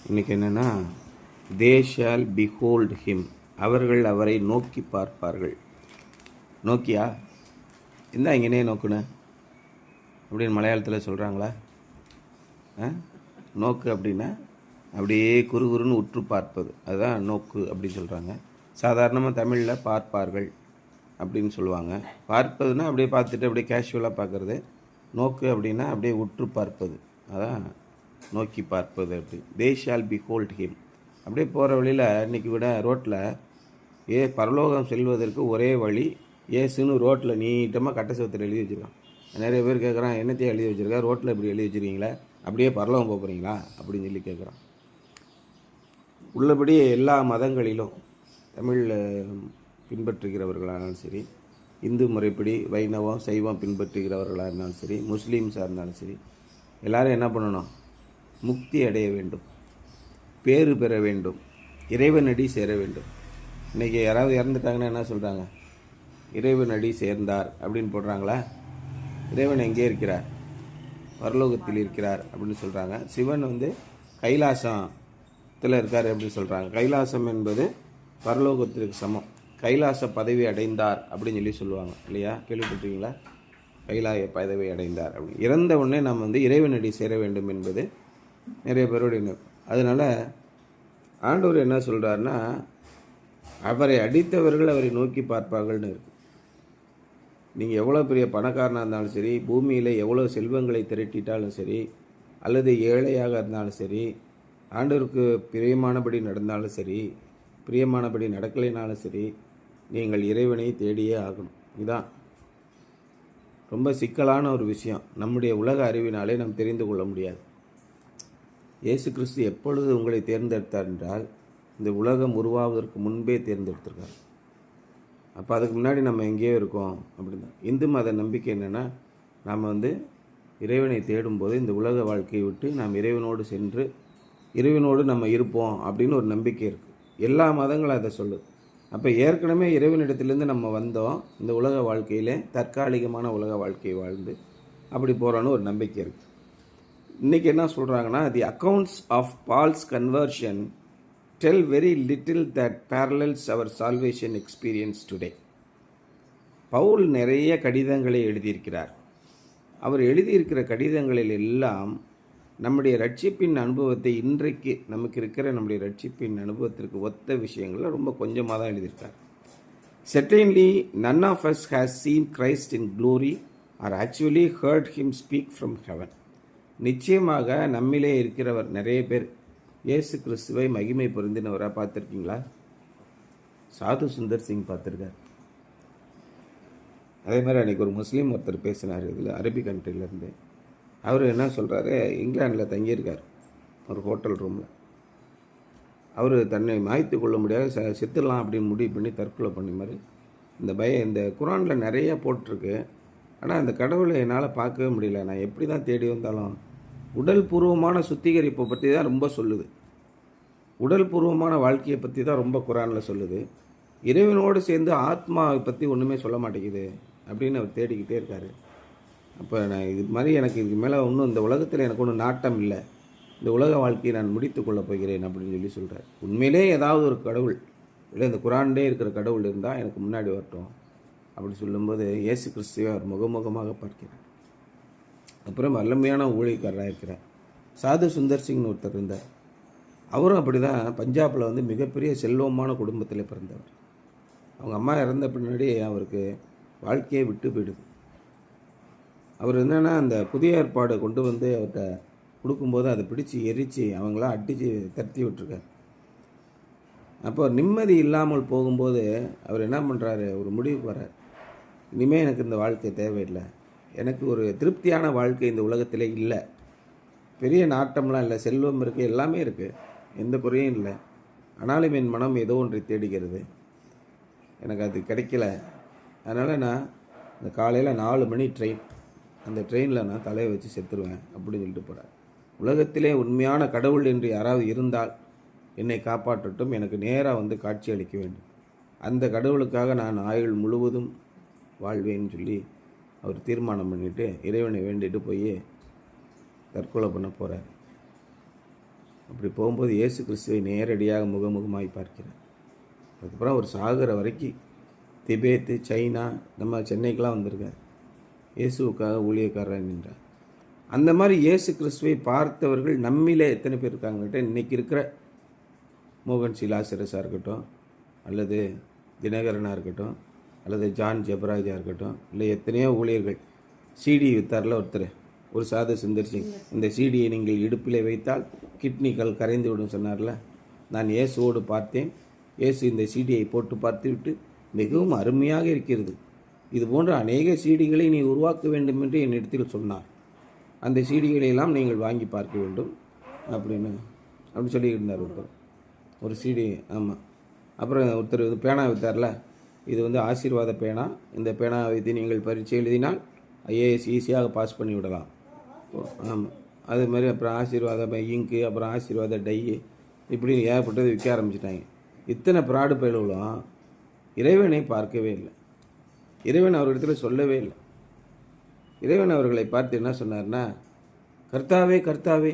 இன்றைக்கி என்னென்னா, தே shawl behold him, அவர்கள் அவரை நோக்கி பார்ப்பார்கள். நோக்கியா என்ன இங்கனே நோக்குன அப்படின்னு மலையாளத்தில் சொல்கிறாங்களா? நோக்கு அப்படின்னா அப்படியே குறுகுறுன்னு உற்று பார்ப்பது, அதுதான் நோக்கு அப்படின்னு சொல்கிறாங்க. சாதாரணமாக தமிழில் பார்ப்பார்கள் அப்படின்னு சொல்லுவாங்க. பார்ப்பதுன்னா அப்படியே பார்த்துட்டு அப்படியே கேஷுவலாக பார்க்குறது. நோக்கு அப்படின்னா அப்படியே உற்று பார்ப்பது, அதான் நோக்கி பார்ப்பது. அப்படி தே ஷால் பிஹோல்ட் ஹிம். அப்படியே போகிற வழியில் இன்றைக்கி விட ரோட்டில் பரலோகம் செல்வதற்கு ஒரே வழி ஏசுன்னு ரோட்டில் நீட்டமாக கட்ட சவத்தில் எழுதி வச்சுருக்கான். நிறைய பேர் கேட்குறான், என்னத்தையும் எழுதி வச்சுருக்கா, ரோட்டில் இப்படி எழுதி வச்சுருக்கீங்களா, அப்படியே பரலோகம் போக போகிறீங்களா அப்படின்னு சொல்லி கேட்குறான். உள்ளபடி எல்லா மதங்களிலும் தமிழில் பின்பற்றுகிறவர்களானாலும் சரி, இந்து முறைப்படி வைணவம் சைவம் பின்பற்றுகிறவர்களாக இருந்தாலும் சரி, முஸ்லீம்ஸாக இருந்தாலும் சரி, எல்லோரும் என்ன பண்ணணும்? முக்தி அடைய வேண்டும், பேறு பெற வேண்டும், இறைவனடி சேர வேண்டும். இன்றைக்கி யாராவது இறந்துட்டாங்கன்னா என்ன சொல்கிறாங்க? இறைவனடி சேர்ந்தார் அப்படின்னு போடுறாங்களா? இறைவன் எங்கே இருக்கிறார்? பரலோகத்தில் இருக்கிறார் அப்படின்னு சொல்கிறாங்க. சிவன் கைலாசத்தில் இருக்கார் அப்படின்னு சொல்கிறாங்க. கைலாசம் என்பது பரலோகத்திற்கு சமம். கைலாச பதவி அடைந்தார் அப்படின்னு சொல்லி சொல்லுவாங்க இல்லையா? கேள்விப்பட்டிருக்கீங்களா? கைலாய பதவி அடைந்தார் அப்படி. இறந்த உடனே நம்ம இறைவனடி சேர வேண்டும் என்பது நிறைய பேருடைய. அதனால் ஆண்டவர் என்ன சொல்கிறாருன்னா, அவரை அடித்தவர்கள் அவரை நோக்கி பார்ப்பார்கள்னு இருக்கு. நீங்கள் எவ்வளோ பெரிய பணக்காரனாக இருந்தாலும் சரி, பூமியில் எவ்வளோ செல்வங்களை திரட்டிட்டாலும் சரி, அல்லது ஏழையாக இருந்தாலும் சரி, ஆண்டவருக்கு பிரியமானபடி நடந்தாலும் சரி, பிரியமானபடி நடக்கலைனாலும் சரி, நீங்கள் இறைவனை தேடியே ஆகணும். இதுதான் ரொம்ப சிக்கலான ஒரு விஷயம். நம்முடைய உலக அறிவினாலே நாம் தெரிந்து கொள்ள முடியாது. இயேசு கிறிஸ்து எப்பொழுது உங்களை தேர்ந்தெடுத்தார் என்றால், இந்த உலகம் உருவாவதற்கு முன்பே தேர்ந்தெடுத்திருக்கார். அப்போ அதுக்கு முன்னாடி நம்ம எங்கேயோ இருக்கோம் அப்படின்னா. இந்து மத நம்பிக்கை என்னென்னா, நாம் இறைவனை தேடும்போது இந்த உலக வாழ்க்கையை விட்டு நாம் இறைவனோடு சென்று இறைவனோடு நம்ம இருப்போம் அப்படின்னு ஒரு நம்பிக்கை இருக்குது. எல்லா மதங்களும் அதை சொல்லுது. அப்போ ஏற்கனவே இறைவனிடத்துலேருந்து நம்ம வந்தோம், இந்த உலக வாழ்க்கையில் தற்காலிகமான உலக வாழ்க்கையை வாழ்ந்து அப்படி போகிறோன்னு ஒரு நம்பிக்கை இருக்குது. இன்றைக்கி என்ன சொல்கிறாங்கன்னா, the accounts of Paul's conversion tell very little that parallels our salvation experience today. Paul நிறைய கடிதங்களை எழுதியிருக்கிறார். அவர் எழுதியிருக்கிற கடிதங்களில் எல்லாம் நம்முடைய ரட்சிப்பின் அனுபவத்தை, இன்றைக்கு நமக்கு இருக்கிற நம்முடைய ரட்சிப்பின் அனுபவத்திற்கு ஒத்த விஷயங்களை ரொம்ப கொஞ்சமாக தான் எழுதியிருக்கார். Certainly none of us has seen Christ in glory or actually heard him speak from heaven. நிச்சயமாக நம்மிலே இருக்கிறவர் நிறைய பேர் இயேசு கிறிஸ்துவை மகிமை பொருந்தினவராக பார்த்துருக்கீங்களா? சாது சுந்தர் சிங் பார்த்துருக்கார். அதே மாதிரி அன்றைக்கி ஒரு முஸ்லீம் ஒருத்தர் பேசினார், இதில் அரபி கண்ட்ரிலேருந்து. அவர் என்ன சொல்கிறாரு, இங்கிலாண்டில் தங்கியிருக்கார் ஒரு ஹோட்டல் ரூமில். அவர் தன்னை மாய்த்து கொள்ள முடியாது, செத்துடலாம் அப்படின்னு முடிவு பண்ணி தற்கொலை பண்ணி மாதிரி. இந்த குரானில் நிறைய போட்டிருக்கு. ஆனால் அந்த கடவுளை என்னால் பார்க்கவே முடியல. நான் எப்படி தான் தேடி வந்தாலும் உடல் பூர்வமான சுத்திகரிப்பை பற்றி தான் ரொம்ப சொல்லுது. உடல் பூர்வமான வாழ்க்கையை பற்றி தான் ரொம்ப குரானில் சொல்லுது. இறைவனோடு சேர்ந்து ஆத்மாவை பற்றி ஒன்றுமே சொல்ல மாட்டேங்குது அப்படின்னு அவர் தேடிக்கிட்டே இருக்கார். அப்போ நான் இது மாதிரி எனக்கு இதுக்கு மேலே ஒன்றும் இந்த உலகத்தில் எனக்கு ஒன்றும் நாட்டம் இல்லை, இந்த உலக வாழ்க்கையை நான் முடித்து கொள்ளப் போகிறேன் அப்படின்னு சொல்கிறார். உண்மையிலே ஏதாவது ஒரு கடவுள் இல்லை, இந்த குரான்லே இருக்கிற கடவுள் இருந்தால் எனக்கு முன்னாடி வரட்டும் அப்படி சொல்லும்போது இயேசு கிறிஸ்துவை அவர் முகமுகமாக பார்க்கிறார். அப்புறம் வல்லமையான ஊழியக்காரராக இருக்கிறார். சாது சுந்தர் சிங்னு ஒருத்தர் இருந்தார். அவரும் அப்படி தான் பஞ்சாபில் மிகப்பெரிய செல்வமான குடும்பத்தில் பிறந்தவர். அவங்க அம்மா இறந்த பின்னாடி அவருக்கு வாழ்க்கையை விட்டு போயிடுது. அவர் என்னென்னா, அந்த புதிய ஏற்பாடு கொண்டு அவர்கிட்ட கொடுக்கும்போது அதை பிடிச்சி எரித்து அவங்களாம் அடித்து தட்டி விட்டுருக்கார். அப்போ நிம்மதி இல்லாமல் போகும்போது அவர் என்ன பண்ணுறாரு, ஒரு முடிவுக்கு வர்றார். இனிமேல் எனக்கு இந்த வாழ்க்கை தேவையில்லை, எனக்கு ஒரு திருப்தியான வாழ்க்கை இந்த உலகத்திலே இல்லை, பெரிய நாட்டம்லாம் இல்லை, செல்வம் இருக்குது, எல்லாமே இருக்குது, எந்த குறையும் இல்லை, ஆனாலும் என் மனம் ஏதோ ஒன்றை தேடுகிறது, எனக்கு அது கிடைக்கல, அதனால் நான் இந்த காலையில் 4 மணி ட்ரெயின், அந்த ட்ரெயினில் நான் தலையை வச்சு செத்துருவேன் அப்படின்னு சொல்லிட்டு போகிறார். உலகத்திலே உண்மையான கடவுள் என்று யாராவது இருந்தால் என்னை காப்பாற்றட்டும், எனக்கு நேராக காட்சி அளிக்க வேண்டும், அந்த கடவுளுக்காக நான் ஆயுள் முழுவதும் வாழ்வேன்னு சொல்லி அவர் தீர்மானம் பண்ணிவிட்டு இறைவனை வேண்டிட்டு போய் தற்கொலை பண்ண போகிறார். அப்படி போகும்போது இயேசு கிறிஸ்துவை நேரடியாக முகமுகமாய் பார்க்கிறார். அதுக்கப்புறம் அவர் சாகிற வரைக்கும் திபேத்து, சைனா, நம்ம சென்னைக்கெலாம் வந்திருக்கார். இயேசுவுக்காக ஊழியக்காரராக நின்றார். அந்த மாதிரி இயேசு கிறிஸ்துவை பார்த்தவர்கள் நம்மிலே எத்தனை பேர் இருக்காங்கன்ட்டு இன்றைக்கி இருக்கிற மோகன் சிலாசரஸாக இருக்கட்டும், அல்லது தினகரனாக இருக்கட்டும், அல்லது ஜான் ஜெபராஜாக இருக்கட்டும், இல்லை எத்தனையோ ஊழியர்கள். சிடி வித்தாரில் ஒருத்தர், ஒரு சாது சுந்தர் சிங், இந்த சிடியை நீங்கள் இடுப்பிலே வைத்தால் கிட்னிகள் கரைந்து விடும் சொன்னார்ல. நான் இயேசுவோடு பார்த்தேன், இயேசு இந்த சிடியை போட்டு பார்த்துவிட்டு மிகவும் அருமையாக இருக்கிறது, இது போன்ற அநேக சிடிகளை நீ உருவாக்க வேண்டும் என்று என்னிடத்தில் சொன்னார், அந்த சிடிகளையெல்லாம் நீங்கள் வாங்கி பார்க்க வேண்டும் அப்படின்னு சொல்லியிருந்தார் ஒருத்தர். ஒரு சிடி, ஆமாம். அப்புறம் ஒருத்தர் பேனா வித்தார்ல, இது ஆசீர்வாத பேனா, இந்த பேனா வைத்து நீங்கள் பரீட்சை எழுதினால் ஐஏஎஸ் ஈஸியாக பாஸ் பண்ணி விடலாம். ஆமாம், அது மாதிரி. அப்புறம் ஆசீர்வாத இங்கு, அப்புறம் ஆசீர்வாத டை, இப்படி ஏகப்பட்டது விற்க ஆரம்பிச்சிட்டாங்க. இத்தனை ப்ராடு பயிலும் இறைவனை பார்க்கவே இல்லை. இறைவன் அவர்களிடத்துல சொல்லவே இல்லை. இறைவன் அவர்களை பார்த்து என்ன சொன்னார்னா, கர்த்தாவே கர்த்தாவே,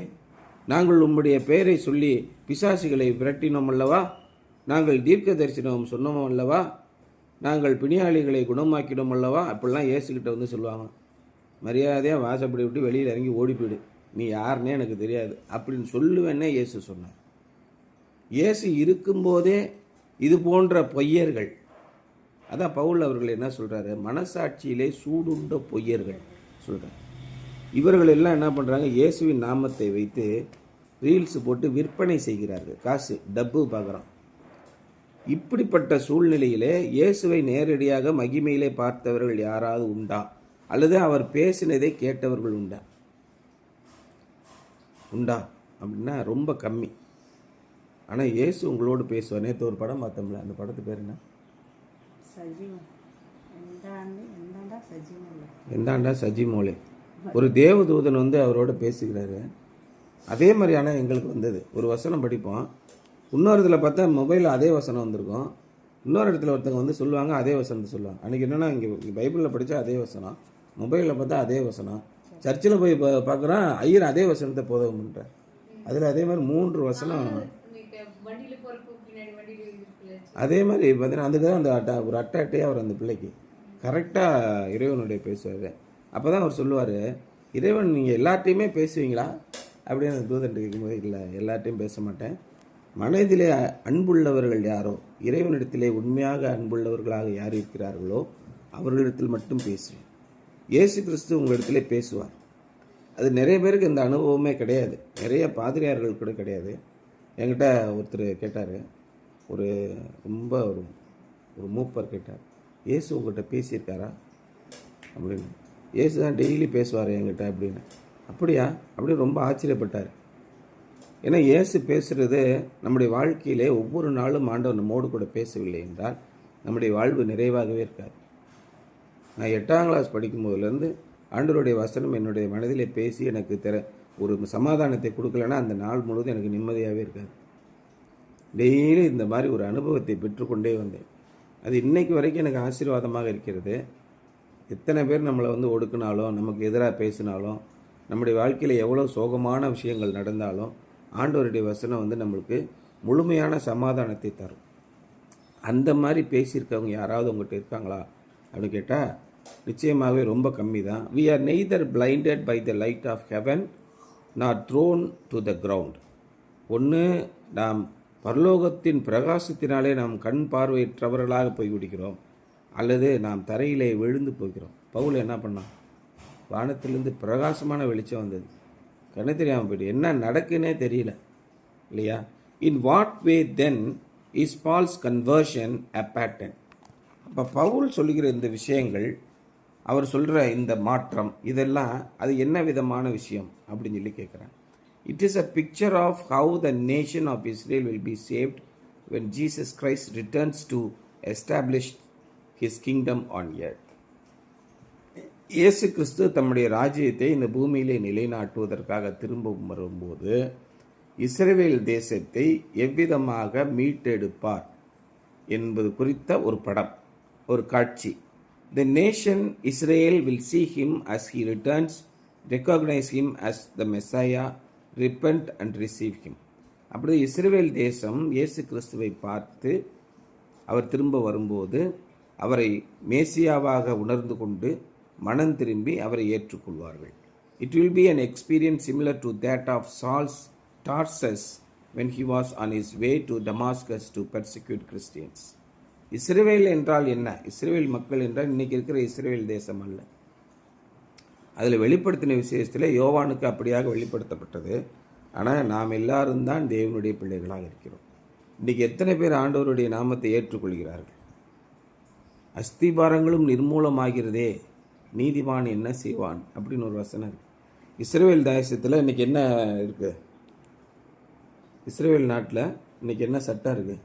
நாங்கள் உம்முடைய பெயரை சொல்லி பிசாசுகளை விரட்டினோம் அல்லவா, நாங்கள் தீர்க்க தரிசனம் சொன்னோம் அல்லவா, நாங்கள் பிணியாளிகளை குணமாக்கினோம் அல்லவா, அப்படிலாம் இயேசுக்கிட்ட சொல்லுவாங்க. மரியாதையாக வாசப்படி விட்டு வெளியில் இறங்கி ஓடிப்போயிடு, நீ யாருன்னே எனக்கு தெரியாது அப்படின்னு சொல்லுவேன்னே இயேசு சொன்னார். இயேசு இருக்கும்போதே இது போன்ற பொய்யர்கள், அதான் பவுல் அவர்கள் என்ன சொல்கிறாரு, மனசாட்சியிலே சூடுண்ட பொய்யர்கள் சொல்கிறார். இவர்கள் எல்லாம் என்ன பண்ணுறாங்க, இயேசுவின் நாமத்தை வைத்து ரீல்ஸ் போட்டு விற்பனை செய்கிறார்கள், காசு டப்பு பார்க்குறோம். இப்படிப்பட்ட சூழ்நிலையிலே இயேசுவை நேரடியாக மகிமையிலே பார்த்தவர்கள் யாராவது உண்டா, அல்லது அவர் பேசினதை கேட்டவர்கள் உண்டா அப்படின்னா ரொம்ப கம்மி. ஆனால் இயேசு உங்களோடு பேசுவார். நேற்று ஒரு படம் பார்த்தோம்ல, அந்த படத்து பேர் என்ன, எந்தாண்டா சஜிமோலே. ஒரு தேவதூதன் அவரோட பேசுகிறாரு. அதே மாதிரியான எங்களுக்கு வந்தது. ஒரு வசனம் படிப்போம், இன்னொரு இதில் பார்த்தா மொபைலில் அதே வசனம் வந்திருக்கும், இன்னொரு இடத்துல ஒருத்தங்க சொல்லுவாங்க அதே வசனத்தை சொல்லுவாங்க. அன்றைக்கி என்னென்னா, இங்கே பைபிளில் படித்தா அதே வசனம், மொபைலில் பார்த்தா அதே வசனம், சர்ச்சில் போய் பார்க்குறான் ஐயர் அதே வசனத்தை போதகம் பண்ணுறார். அதில் அதே மாதிரி 3 வசனம் அதே மாதிரி பார்த்தீங்கன்னா, அதுக்கு தான் அந்த ஒரு அட்டையாக அவர் அந்த பிள்ளைக்கு கரெக்டாக இறைவனுடைய பேசுவார். அப்போ தான் அவர் சொல்லுவார், இறைவன் நீங்கள் எல்லார்ட்டையுமே பேசுவீங்களா அப்படின்னு அந்த தூதன் கேட்கும்போது, இல்லை எல்லார்ட்டையும் பேச மாட்டேன், மனதிலே அன்புள்ளவர்கள் யாரோ, இறைவனிடத்திலே உண்மையாக அன்புள்ளவர்களாக யார் இருக்கிறார்களோ அவர்களிடத்தில் மட்டும் பேசுவேன். இயேசு கிறிஸ்து உங்களிடத்திலே பேசுவார். அது நிறைய பேருக்கு இந்த அனுபவமே கிடையாது, நிறைய பாதிரியார்கள் கூட கிடையாது. என்கிட்ட ஒருத்தர் கேட்டார், ஒரு ரொம்ப ஒரு மூப்பர் கேட்டார், இயேசு உங்கள்கிட்ட பேசியிருக்காரா அப்படின்னு. இயேசு தான் டெய்லி பேசுவார் என்கிட்ட அப்படின்னு. அப்படியா அப்படின்னு ரொம்ப ஆச்சரியப்பட்டார். ஏன்னா இயேசு பேசுகிறது நம்முடைய வாழ்க்கையிலே ஒவ்வொரு நாளும் ஆண்டவர் நம்மோடு கூட பேசவில்லை என்றால் நம்முடைய வாழ்வு நிறைவாகவே இருக்காது. நான் 8ஆம் கிளாஸ் படிக்கும்போதுலேருந்து ஆண்டவருடைய வசனம் என்னுடைய மனதிலே பேசி எனக்கு ஒரு சமாதானத்தை கொடுக்கலன்னா அந்த நாள் முழுவதும் எனக்கு நிம்மதியாகவே இருக்காது. டெய்லி இந்த மாதிரி ஒரு அனுபவத்தை பெற்றுக்கொண்டே வந்தேன். அது இன்னைக்கு வரைக்கும் எனக்கு ஆசீர்வாதமாக இருக்கிறது. எத்தனை பேர் நம்மளை ஒடுக்கினாலும், நமக்கு எதிராக பேசினாலும், நம்முடைய வாழ்க்கையில் எவ்வளோ சோகமான விஷயங்கள் நடந்தாலும் ஆண்டவருடைய வசனம் நம்மளுக்கு முழுமையான சமாதானத்தை தரும். அந்த மாதிரி பேசியிருக்கவங்க யாராவது உங்கள்கிட்ட இருக்காங்களா அப்படின்னு கேட்டால் நிச்சயமாகவே ரொம்ப கம்மி தான். We are neither blinded by the light of heaven nor thrown to the ground. ஒன்று நாம் பரலோகத்தின் பிரகாசத்தினாலே நாம் கண் பார்வையற்றவர்களாக போய்விடுகிறோம், அல்லது நாம் தரையிலே விழுந்து போகிறோம். பவுல் என்ன பண்ணான், வானத்திலிருந்து பிரகாசமான வெளிச்சம் வந்தது, கண்ணு தெரியாமல் போய்ட்டு என்ன நடக்குன்னே தெரியல இல்லையா. In what way then is Paul's conversion a pattern. அப்போ பவுல் சொல்லுகிற இந்த விஷயங்கள், அவர் சொல்கிற இந்த மாற்றம், இதெல்லாம் அது என்ன விதமான விஷயம் அப்படின்னு சொல்லி கேட்குறேன். It is a picture of how the nation of Israel will be saved when Jesus Christ returns to establish his kingdom on earth. இயேசு கிறிஸ்து தம்முடைய ராஜ்யத்தை இந்த பூமியிலே நிலைநாட்டுவதற்காக திரும்ப வரும்போது இஸ்ரவேல் தேசத்தை எவ்விதமாக மீட்டெடுப்பார் என்பது குறித்த ஒரு படம், ஒரு காட்சி. The nation Israel will see him as he returns, recognize him as the Messiah, repent and receive him. அப்படி இஸ்ரவேல் தேசம் இயேசு கிறிஸ்துவை பார்த்து அவர் திரும்ப வரும்போது அவரை மேசியாவாக உணர்ந்து கொண்டு மனம் திரும்பி அவரை ஏற்றுக்கொள்வார்கள். It will be an experience similar to that of Saul's Tarsus when he was on his way to Damascus to persecute Christians. இஸ்ரவேல் என்றால் என்ன? இஸ்ரவேல் மக்கள் என்றால் இன்னைக்கு இருக்கிற இஸ்ரவேல் தேசம் அல்ல. அதில் வெளிப்படுத்தின விசேஷத்தில் யோவானுக்கு அப்படியாக வெளிப்படுத்தப்பட்டது. ஆனால் நாம் எல்லாரும் தான் தேவனுடைய பிள்ளைகளாக இருக்கிறோம். இன்றைக்கி எத்தனை பேர் ஆண்டவருடைய நாமத்தை ஏற்றுக்கொள்கிறார்கள்? அஸ்திபாரங்களும் நிர்மூலமாகிறதே, நீதிமான் என்ன செய்வான் அப்படின்னு ஒரு வசனம். இஸ்ரவேல் தேசத்தில் இன்றைக்கி என்ன இருக்குது? இஸ்ரவேல் நாட்டில் இன்றைக்கி என்ன சட்டம் இருக்குது?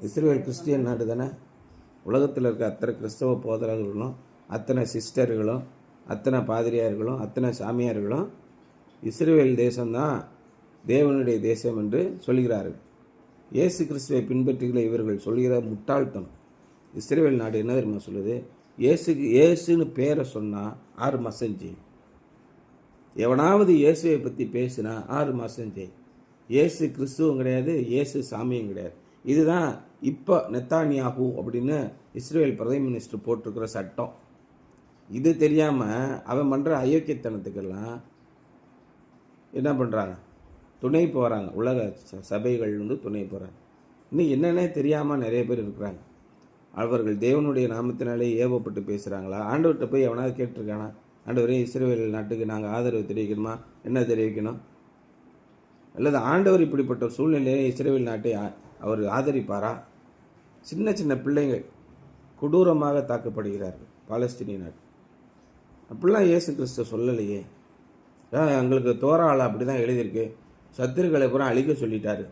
இஸ்ரவேல் கிறிஸ்டியன் நாடு தானே. உலகத்தில் இருக்க அத்தனை கிறிஸ்தவ போதகர்களும் அத்தனை சிஸ்டர்களும் அத்தனை பாதிரியார்களும் அத்தனை சாமியார்களும் இஸ்ரவேல் தேசம்தான் தேவனுடைய தேசம் என்று சொல்கிறார்கள். இயேசு கிறிஸ்துவை பின்பற்றுகிற இவர்கள் சொல்கிற முட்டாள்தனம். இஸ்ரவேல் நாடு என்ன தெரியுமா சொல்லுது? இயேசுன்னு பேரை சொன்னால் 6 மாதம் செய். எவனாவது இயேசுவை பற்றி பேசுனா 6 மாதம் செய். இயேசு கிறிஸ்துவும் கிடையாது, இயேசு சாமியும் கிடையாது. இதுதான் இப்போ நெத்தானியாகு அப்படின்னு இஸ்ரேல் பிரதம மினிஸ்டர் போட்டிருக்கிற சட்டம். இது தெரியாமல் அவன் பண்ணுற அயோக்கியத்தனத்துக்கெல்லாம் என்ன பண்ணுறாங்க? துணை போகிறாங்க. உலக சபைகள் துணை போகிறாங்க. இன்னும் என்னென்ன தெரியாமல் நிறைய பேர் இருக்கிறாங்க. அவர்கள் தேவனுடைய நாமத்தினாலே ஏவப்பட்டு பேசுகிறாங்களா? ஆண்டவர்கிட்ட போய் எவனாவது கேட்டிருக்கானா? ஆண்டவரே, இஸ்ரவேல் நாட்டுக்கு நாங்கள் ஆதரவு தெரிவிக்கணுமா? என்ன தெரிவிக்கணும்? அல்லது ஆண்டவர் இப்படிப்பட்ட சூழ்நிலையை இஸ்ரவேல் நாட்டை அவர் ஆதரிப்பாரா? சின்ன சின்ன பிள்ளைகள் கொடூரமாக தாக்கப்படுகிறார்கள் பாலஸ்தீனிய நாட்டு. அப்படிலாம் இயேசு கிறிஸ்து சொல்லலையே. எங்களுக்கு தோராள அப்படி தான் எழுதியிருக்கு, சத்துருக்களை பூரா அழிக்க சொல்லிட்டாரு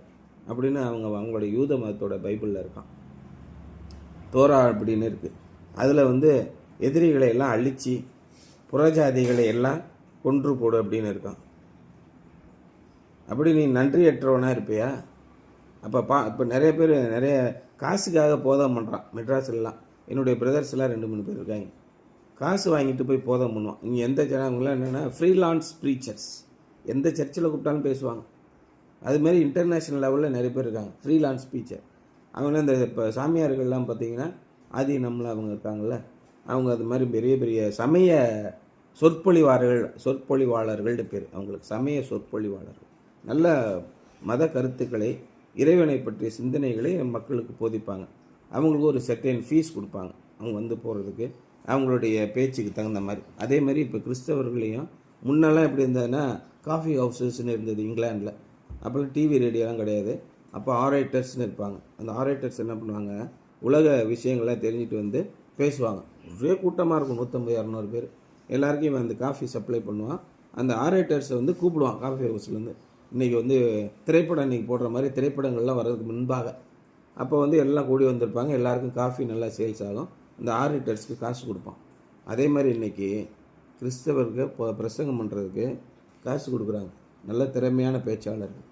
அப்படின்னு அவங்களோட யூத மதத்தோட பைபிளில் இருக்கான். தோரா அப்படின்னு இருக்குது. அதில் எதிரிகளை எல்லாம் அழித்து புறஜாதிகளை எல்லாம் கொன்று போடு அப்படின்னு இருக்கான். அப்படி நீ நன்றியற்றவனாக இருப்பியா? இப்போ நிறைய பேர் நிறைய காசுக்காக போதம் பண்ணுறான். மெட்ராஸ்லாம் என்னுடைய பிரதர்ஸ் எல்லாம் 2-3 பேர் இருக்காங்க. காசு வாங்கிட்டு போய் போதம் பண்ணுவான். இங்கே எந்த ஜனங்களாம் என்னென்னா ஃப்ரீலான்ஸ் ப்ரீச்சர்ஸ். எந்த சர்ச்சில் கூப்பிட்டாலும் பேசுவாங்க. அதுமாரி இன்டர்நேஷ்னல் லெவலில் நிறைய பேர் இருக்காங்க ஃப்ரீலான்ஸ் ப்ரீச்சர். அவங்க இந்த இப்போ சாமியார்கள்லாம் பார்த்திங்கன்னா ஆதி நம்மள அவங்க இருக்காங்கள்ல, அவங்க அது மாதிரி பெரிய பெரிய சமய சொற்பொழிவாளர்கள்னு பேர் அவங்களுக்கு. சமய சொற்பொழிவாளர்கள் நல்ல மத கருத்துக்களை, இறைவனை பற்றிய சிந்தனைகளை மக்களுக்கு போதிப்பாங்க. அவங்களுக்கு ஒரு செர்டைன் ஃபீஸ் கொடுப்பாங்க அவங்க போகிறதுக்கு, அவங்களுடைய பேச்சுக்கு தகுந்த மாதிரி. அதே மாதிரி இப்போ கிறிஸ்தவர்களையும் முன்னெல்லாம் எப்படி இருந்ததுன்னா காஃபி ஹவுசஸ்ன்னு இருந்தது இங்கிலாண்டில். அப்போல்லாம் டிவி ரேடியோலாம் கிடையாது. அப்போ ஆரேட்டர்ஸ்னு இருப்பாங்க. அந்த ஆரேட்டர்ஸ் என்ன பண்ணுவாங்க? உலக விஷயங்கள்லாம் தெரிஞ்சுட்டு பேசுவாங்க. ஒரே கூட்டமாக இருக்கும், 150-200 பேர். எல்லாருக்கும் அந்த காஃபி சப்ளை பண்ணுவான். அந்த ஆரேட்டர்ஸை கூப்பிடுவான் காஃபி ஹவுஸ்லேருந்து. இன்றைக்கி திரைப்படம் இன்றைக்கி போடுற மாதிரி திரைப்படங்கள்லாம் வர்றதுக்கு முன்பாக அப்போ எல்லாம் கூடி வந்திருப்பாங்க. எல்லாருக்கும் காஃபி நல்லா சேல்ஸ் ஆகும். இந்த ஆரேட்டர்ஸ்க்கு காசு கொடுப்பான். அதே மாதிரி இன்றைக்கி கிறிஸ்தவருக்கு பிரசங்கம் பண்ணுறதுக்கு காசு கொடுக்குறாங்க நல்ல திறமையான பேச்சாளர்கள்.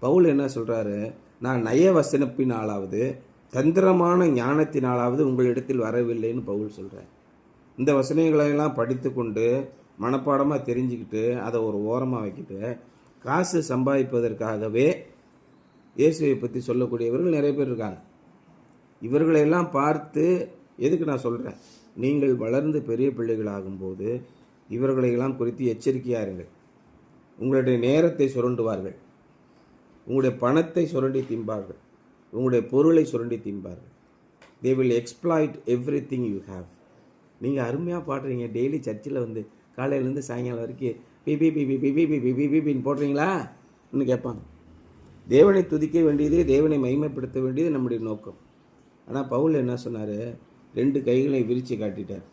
பவுல் என்ன சொல்கிறாரு? நான் நய வசனப்பினாலாவது தந்திரமான ஞானத்தினாலாவது உங்களிடத்தில் வரவில்லைன்னு பவுல் சொல்கிறார். இந்த வசனங்களெல்லாம் படித்து கொண்டு மனப்பாடமாக தெரிஞ்சுக்கிட்டு அதை ஒரு ஓரமாக வைக்கிட்டு காசு சம்பாதிப்பதற்காகவே இயேசுவை பற்றி சொல்லக்கூடியவர்கள் நிறைய பேர் இருக்காங்க. இவர்களையெல்லாம் பார்த்து எதுக்கு நான் சொல்கிறேன்? நீங்கள் வளர்ந்து பெரிய பிள்ளைகளாகும்போது இவர்களையெல்லாம் குறித்து எச்சரிக்கையாக இருங்கள். உங்களுடைய நேரத்தை சுரண்டுவார்கள், உங்களுடைய பணத்தை சுரண்டி தின்பார்கள், உங்களுடைய பொருளை சுரண்டி தின்பார்கள். They will exploit everything you have. நீங்கள் அருமையாக பாடுறீங்க, டெய்லி சர்ச்சில் காலையிலேருந்து சாயங்காலம் வரைக்கும் பிபின்னு போடுறீங்களா இன்னும் கேட்பாங்க. தேவனை துதிக்க வேண்டியது, தேவனை மகிமைப்படுத்த வேண்டியது நம்முடைய நோக்கம். ஆனால் பவுல் என்ன சொன்னார்? 2 கைகளை விரித்து காட்டிட்டார்.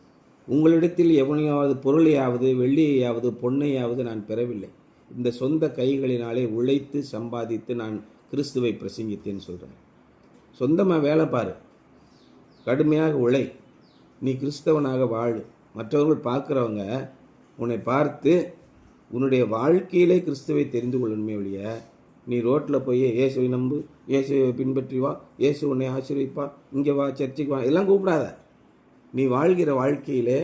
உங்களிடத்தில் எவனையாவது பொருளையாவது வெள்ளியையாவது பொன்னையாவது நான் பெறவில்லை. இந்த சொந்த கைகளினாலே உழைத்து சம்பாதித்து நான் கிறிஸ்துவை பிரசங்கித்தேன்னு சொல்கிறேன். சொந்தமாக வேலை பாரு, கடுமையாக உழை, நீ கிறிஸ்தவனாக வாழு. மற்றவர்கள் பார்க்குறவங்க உன்னை பார்த்து உன்னுடைய வாழ்க்கையிலே கிறிஸ்துவை தெரிந்து கொள்ளணுமே ஒழிய நீ ரோட்டில் போய் இயேசுவை நம்பு, இயேசுவை பின்பற்றி வா, இயேசு உன்னை ஆசீர்வதிப்பா, இங்கே வா, சர்ச்சுக்கு வா, எல்லாம் கூப்பிடாத. நீ வாழ்கிற வாழ்க்கையிலே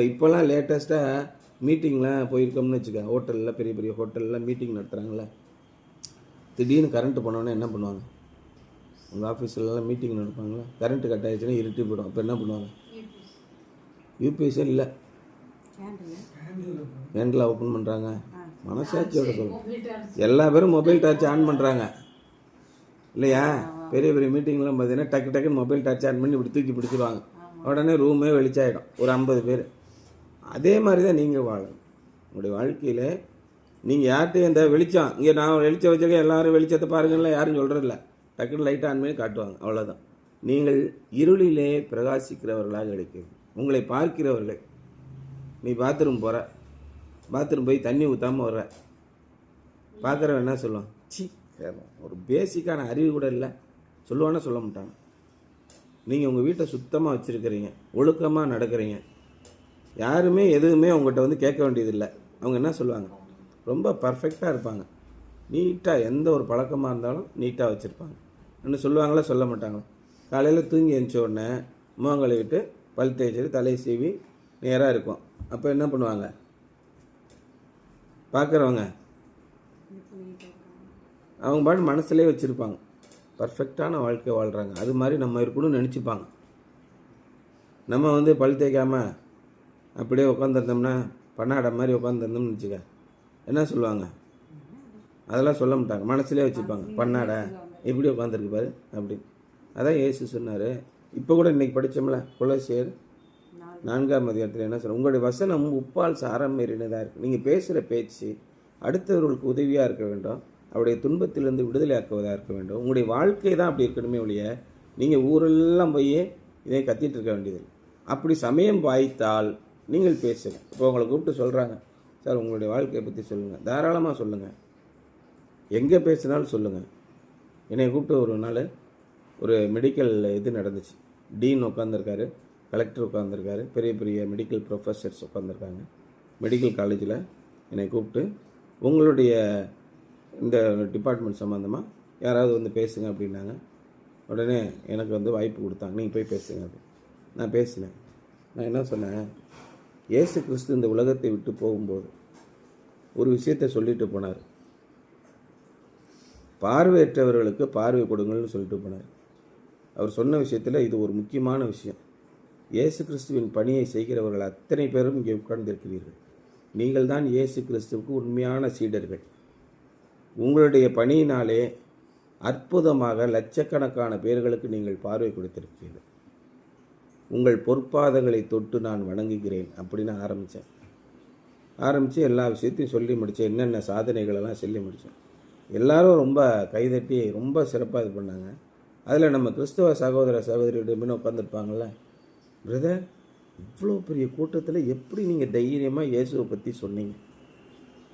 இப்போல்லாம் லேட்டஸ்ட்டாக மீட்டிங்லாம் போயிருக்கோம்னு வச்சுக்க. ஹோட்டலில் பெரிய பெரிய ஹோட்டலில் மீட்டிங் நடத்துகிறாங்களே, திடீர்னு கரண்ட்டு போனோன்னே என்ன பண்ணுவாங்க? உங்கள் ஆஃபீஸ்லலாம் மீட்டிங் நடப்பாங்களா? கரண்ட்டு கட் ஆகிடுச்சுன்னா இருட்டி போயிடும். அப்போ என்ன பண்ணுவாங்க? யூபிஎஸ்ஸே இல்லை, கேண்டில் ஓப்பன் பண்ணுறாங்க. மனசாட்சியோட சொல்லுங்கள். எல்லா பேரும் மொபைல் டார்ச் ஆன் பண்ணுறாங்க இல்லையா? பெரிய பெரிய மீட்டிங்லாம் பார்த்தீங்கன்னா டக்கு டக்குன்னு மொபைல் டார்ச் ஆன் பண்ணி இப்படி தூக்கி பிடிச்சிருவாங்க. உடனே ரூமே வெளிச்சாயிடும், ஒரு 50 பேர். அதே மாதிரி தான் நீங்கள் வாழணும். உங்களுடைய வாழ்க்கையில் நீங்கள் யார்கிட்டையும் இந்த வெளிச்சம், இங்கே நான் வெளிச்சம் வச்சுருக்கேன் எல்லோரும் வெளிச்சத்தை பாருங்கள்லாம் யாரும் சொல்கிறதில்ல. டக்குன்னு லைட் ஆன் பண்ணி காட்டுவாங்க, அவ்வளோதான். நீங்கள் இருளிலே பிரகாசிக்கிறவர்களாக இருக்கிறது. உங்களை பார்க்கிறவர்கள், நீ பாத்ரூம் போகிற, பாத்ரூம் போய் தண்ணி ஊற்றாமல் வர்ற, பார்க்குறவன் என்ன சொல்லுவான்? சி, ஒரு பேசிக்கான அறிவு கூட இல்லை சொல்லுவானே, சொல்ல மாட்டாங்க. நீங்கள் உங்கள் வீட்டை சுத்தமாக வச்சுருக்கிறீங்க, ஒழுக்கமாக நடக்கிறீங்க, யாருமே எதுவுமே உங்கள்கிட்ட வந்து கேட்க வேண்டியதில்லை. அவங்க என்ன சொல்லுவாங்க? ரொம்ப பர்ஃபெக்டாக இருப்பாங்க, நீட்டாக, எந்த ஒரு பழக்கமாக இருந்தாலும் நீட்டாக வச்சுருப்பாங்க. இன்னும் சொல்லுவாங்களா, சொல்ல மாட்டாங்களா? காலையில் தூங்கி எழுந்த உடனே முகம் கழுவிட்டு பல் தேய்ச்சிட்டு தலையை சீவி நேராக இருக்கும். அப்போ என்ன பண்ணுவாங்க? பார்க்குறவங்க அவங்க பாட்டு மனசுலேயே வச்சுருப்பாங்க, பர்ஃபெக்டான வாழ்க்கை வாழ்கிறாங்க. அது மாதிரி நம்ம இருக்கணும்னு நினச்சிப்பாங்க. நம்ம வந்து பல் தேய்க்காமல் அப்படியே உட்காந்துருந்தோம்னா, பண்ணாட மாதிரி உட்காந்துருந்தோம்னு வச்சுக்க, என்ன சொல்லுவாங்க? அதெல்லாம் சொல்ல மாட்டாங்க, மனசுலேயே வச்சுப்பாங்க. பண்ணாட இப்படி உட்காந்துருக்கு பாரு அப்படி. அதான் இயேசு சொன்னார். இப்போ கூட இன்றைக்கி படித்தோம்ல, கொலோசியர் 4ஆம் அதிகாரத்தில் என்ன சொல்கிறோம்? உங்களுடைய வசனம் உப்பால் சாரம் மீறினதாக இருக்குது. நீங்கள் பேசுகிற பேச்சு அடுத்தவர்களுக்கு உதவியாக இருக்க வேண்டும், அவருடைய துன்பத்திலிருந்து விடுதலையாக்குவதாக இருக்க வேண்டும். உங்களுடைய வாழ்க்கை தான் அப்படி இருக்கணுமே ஒழிய நீங்கள் ஊரெல்லாம் போய் இதை கத்திட்டு இருக்க வேண்டியதில்லை. அப்படி சமயம் வாய்த்தால் நீங்கள் பேசுங்க. இப்போ உங்களை கூப்பிட்டு சொல்கிறாங்க, சார் உங்களுடைய வாழ்க்கையை பற்றி சொல்லுங்கள், தாராளமாக சொல்லுங்கள், எங்கே பேசினாலும் சொல்லுங்கள். என்னை கூப்பிட்டு ஒரு நாள் ஒரு மெடிக்கல் இது நடந்துச்சு. டீன் உட்காந்துருக்காரு, கலெக்டர் உட்காந்துருக்காரு, பெரிய பெரிய மெடிக்கல் ப்ரொஃபஸர்ஸ் உட்காந்துருக்காங்க. மெடிக்கல் காலேஜில் என்னை கூப்பிட்டு, உங்களுடைய இந்த டிபார்ட்மெண்ட் சம்மந்தமாக யாராவது வந்து பேசுங்க அப்படின்னாங்க. உடனே எனக்கு வந்து வாய்ப்பு கொடுத்தாங்க, நீங்கள் போய் பேசுங்க அப்படி. நான் பேசினேன். நான் என்ன சொன்னேன்? இயேசு கிறிஸ்து இந்த உலகத்தை விட்டு போகும்போது ஒரு விஷயத்தை சொல்லிட்டு போனார். பார்வையற்றவர்களுக்கு பார்வை கொடுங்கள்னு சொல்லிட்டு போனார். அவர் சொன்ன விஷயத்தில் இது ஒரு முக்கியமான விஷயம். இயேசு கிறிஸ்துவின் பணியை செய்கிறவர்கள் அத்தனை பேரும் இங்கே உட்கார்ந்திருக்கிறீர்கள். நீங்கள் தான் இயேசு கிறிஸ்துவுக்கு உண்மையான சீடர்கள். உங்களுடைய பணியினாலே அற்புதமாக லட்சக்கணக்கான பேர்களுக்கு நீங்கள் பார்வை கொடுத்திருக்கிறீர்கள். உங்கள் பொற்பாதங்களை தொட்டு நான் வணங்குகிறேன் அப்படின்னு ஆரம்பித்து எல்லா விஷயத்தையும் சொல்லி முடித்தேன். என்னென்ன சாதனைகளெல்லாம் சொல்லி முடித்தேன். எல்லோரும் ரொம்ப கைதட்டி ரொம்ப சிறப்பாக இது பண்ணாங்க. அதில் நம்ம கிறிஸ்தவ சகோதர சகோதரியிடமே உட்காந்துருப்பாங்கள்ல, பிரதர் இவ்வளோ பெரிய கூட்டத்தில் எப்படி நீங்கள் தைரியமாக இயேசுவை பற்றி சொன்னீங்க?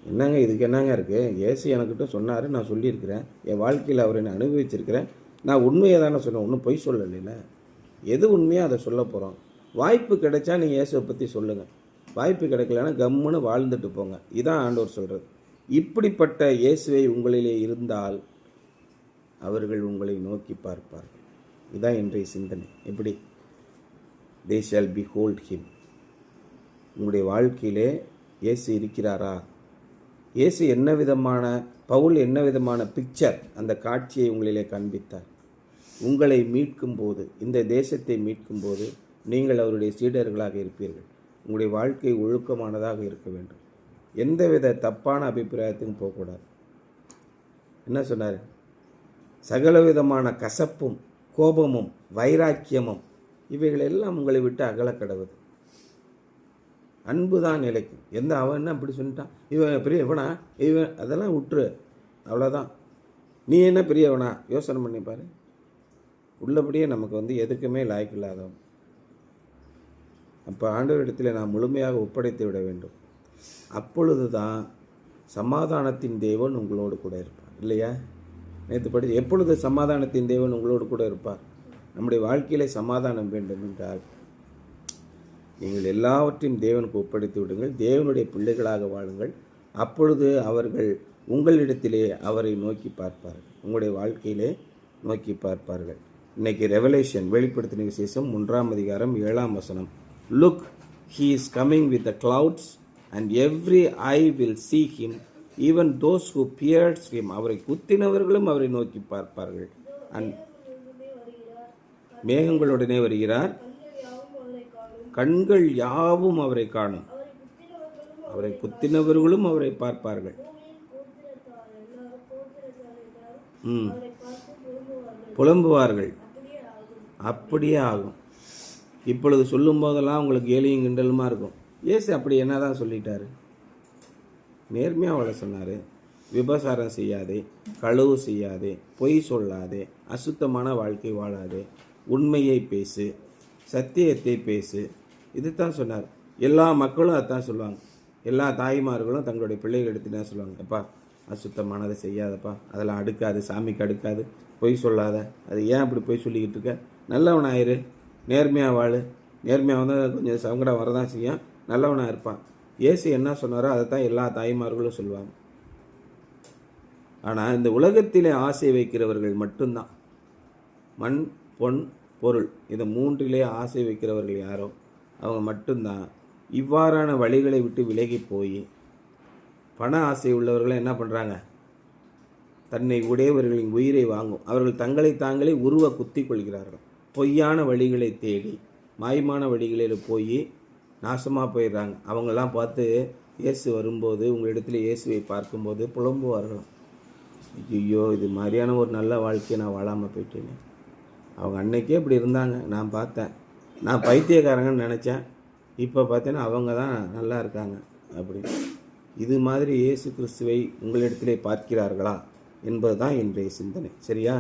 என்னங்க இதுக்கு என்னங்க இருக்குது? இயேசு எனக்கிட்ட சொன்னார், நான் சொல்லியிருக்கிறேன், என் வாழ்க்கையில் அவரை நான் அனுபவிச்சிருக்கிறேன், நான் உண்மையை தானே சொன்னேன், ஒன்றும் பொய் சொல்லலைல்ல. எது உண்மையோ அதை சொல்ல போகிறோம். வாய்ப்பு கிடைச்சா நீங்கள் இயேசுவை பற்றி சொல்லுங்கள், வாய்ப்பு கிடைக்கலன்னா கம்முன்னு வாழ்ந்துட்டு போங்க. இதான் ஆண்டவர் சொல்கிறது. இப்படிப்பட்ட இயேசுவை உங்களிலே இருந்தால் அவர்கள் உங்களை நோக்கி பார்ப்பார்கள். இதான் இன்றைய சிந்தனை. எப்படி? they shall behold him. உங்களுடைய வாழ்க்கையிலே இயேசு இருக்கிறாரா? இயேசு என்ன விதமான, பவுல் என்ன விதமான பிக்சர், அந்த காட்சியை உங்களிலே காண்பித்தார். உங்களை மீட்கும்போது, இந்த தேசத்தை மீட்கும்போது நீங்கள் அவருடைய சீடர்களாக இருப்பீர்கள். உங்களுடைய வாழ்க்கை ஒழுக்கமானதாக இருக்க வேண்டும். எந்தவித தப்பான அபிப்பிராயத்துக்கும் போகக்கூடாது. என்ன சொன்னார்? சகல விதமான கசப்பும் கோபமும் வைராக்கியமும் இவைகளெல்லாம் உங்களை விட்டு அகலக்கடவுது. அன்பு தான் நிலைக்கும். எந்த அவன் என்ன அப்படி சொல்லிட்டான், இவன் பெரியவனா, இவன் அதெல்லாம் விட்டுரு, அவ்வளோதான். நீ என்ன பெரியவனா யோசனை பண்ணிப்பார். உள்ளபடியே நமக்கு வந்து எதுக்குமே லாய்க்கு இல்லாதவன். அப்போ ஆண்டவரிடத்தில் நாம் முழுமையாக ஒப்படைத்து விட வேண்டும். அப்பொழுது தான் சமாதானத்தின் தேவன் உங்களோடு கூட இருப்பார். இல்லையா? நேற்று படித்து, எப்பொழுது சமாதானத்தின் தேவன் உங்களோடு கூட இருப்பார்? நம்முடைய வாழ்க்கையிலே சமாதானம் வேண்டும் என்றால் நீங்கள் எல்லாவற்றையும் தேவனுக்கு ஒப்படைத்து விடுங்கள், தேவனுடைய பிள்ளைகளாக வாழுங்கள். அப்பொழுது அவர்கள் உங்களிடத்திலே அவரை நோக்கி பார்ப்பார்கள், உங்களுடைய வாழ்க்கையிலே நோக்கி பார்ப்பார்கள். இன்றைக்கி ரெவலேஷன், வெளிப்படுத்தின விசேஷம் 1ஆம் அதிகாரம் 7ஆம் வசனம். Look, he is coming with the clouds and every eye will see him even those who pierce him, அவரை குத்தினவர்களும் அவரை நோக்கி பார்ப்பார்கள். அண்ட் மேகங்களுடனே வருகிறார், கண்கள் யாவும் அவரை காணும், அவரை குத்தினவர்களும் அவரை பார்ப்பார்கள். புலம்புவார்கள். அப்படியே ஆகும். இப்பொழுது சொல்லும் போதெல்லாம் உங்களுக்கு ஏலியும் கிண்டலுமா இருக்கும். ஏசு அப்படி என்னதான் சொல்லிட்டாரு? நேர்மையாக அவளை சொன்னார். விபசாரம் செய்யாதே, களவு செய்யாதே, பொய் சொல்லாதே, அசுத்தமான வாழ்க்கை வாழாதே, உண்மையை பேசு, சத்தியத்தை பேசு. இதுதான் சொன்னார். எல்லா மக்களும் அதான் சொல்லுவாங்க. எல்லா தாய்மார்களும் தங்களுடைய பிள்ளைகள் எடுத்து தான் சொல்லுவாங்க, அப்பா அசுத்தமானதை செய்யாதப்பா, அதெல்லாம் அடுக்காது, சாமிக்கு அடுக்காது, பொய் சொல்லாத, அது ஏன் அப்படி பொய் சொல்லிக்கிட்டு இருக்க, நல்லவனாயிரு, நேர்மையாக வாழு. நேர்மையாக வந்து கொஞ்சம் சங்கடம் வரதான் செய்யும், நல்லவனாக இருப்பான். இயேசு என்ன சொன்னாரோ அதை தான் எல்லா தாய்மார்களும் சொல்லுவாங்க. ஆனால் இந்த உலகத்திலே ஆசை வைக்கிறவர்கள் மட்டும்தான், மண், பொன், பொருள், இந்த மூன்றிலே ஆசை வைக்கிறவர்கள் யாரோ அவங்க மட்டும்தான் இவ்வாறான வழிகளை விட்டு விலகி போய் பண ஆசை உள்ளவர்களை என்ன பண்ணுறாங்க, தன்னை உடையவர்களின் உயிரை வாங்கும். அவர்கள் தங்களை தாங்களே உருவ குத்தி கொள்கிறார்கள். பொய்யான வழிகளை தேடி மாயமான வழிகளில் போய் நாசமாக போயிடுறாங்க. அவங்கெல்லாம் பார்த்து இயேசு வரும்போது, உங்களிடத்தில் இயேசுவை பார்க்கும்போது புலம்புவார்களாம், ஐயோ இது மாதிரியான ஒரு நல்ல வாழ்க்கையை நான் வாழாமல் போயிட்டேன்னு. அவங்க அன்னைக்கே இப்படி இருந்தாங்க, நான் பார்த்தேன், நான் பைத்தியக்காரங்கன்னு நினச்சேன், இப்போ பார்த்தேன்னா அவங்க தான் நல்லா இருக்காங்க அப்படின்னு. இது மாதிரி இயேசு கிறிஸ்துவை உங்களிடத்திலே பார்க்கிறார்களா என்பது தான் இன்றைய சிந்தனை. சரியா?